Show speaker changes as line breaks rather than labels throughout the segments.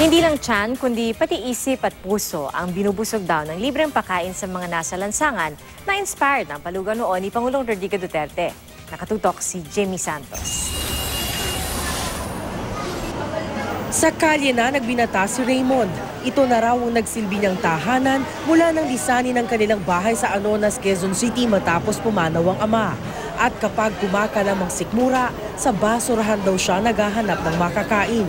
Hindi lang tiyan, kundi pati isip at puso ang binubusog daw ng libreng pagkain sa mga nasa lansangan na inspired ng palugan noon ni Pangulong Rodrigo Duterte. Nakatutok si Jamie Santos.
Sa kalye na nagbinata si Raymond. Ito na raw ang nagsilbi niyang tahanan mula nang lisanin ng kanilang bahay sa Anonas, Quezon City matapos pumanaw ang ama. At kapag kumakalam ang sikmura, sa basurahan daw siya naghahanap ng makakain.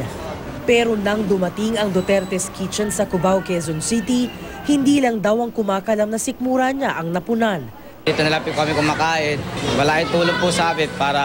Pero nang dumating ang Duterte's Kitchen sa Cubao, Quezon City, hindi lang daw ang kumakalam na sikmura niya ang napunan.
Dito na lang po kami kumakain. Malaking tulong po sa amin para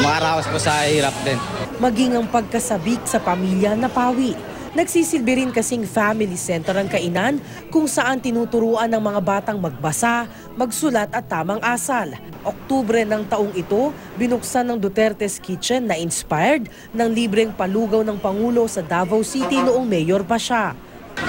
makaraos po sa hirap din.
Maging ang pagkasabik sa pamilya na pawi. Nagsisilbi rin kasing family center ang kainan kung saan tinuturuan ng mga batang magbasa, magsulat at tamang asal. Oktubre ng taong ito, binuksan ng Duterte's Kitchen na inspired ng libreng palugaw ng Pangulo sa Davao City noong mayor pa siya.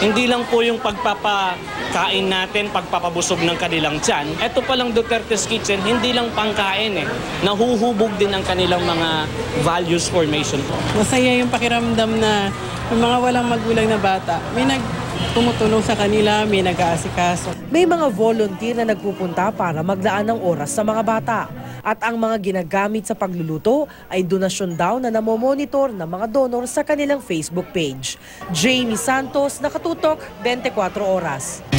Hindi lang po yung pagpapakain natin, pagpapabusog ng kanilang tiyan. Ito palang Duterte's Kitchen, hindi lang pangkain nahuhubog din ang kanilang mga values formation.
Masaya yung pakiramdam na yung mga walang magulang na bata, may tumutulong sa kanila, may nag-aasikaso.
May mga volunteer na nagpupunta para maglaan ng oras sa mga bata. At ang mga ginagamit sa pagluluto ay donasyon daw na namomonitor ng mga donor sa kanilang Facebook page. Jamie Santos, Nakatutok, 24 Oras.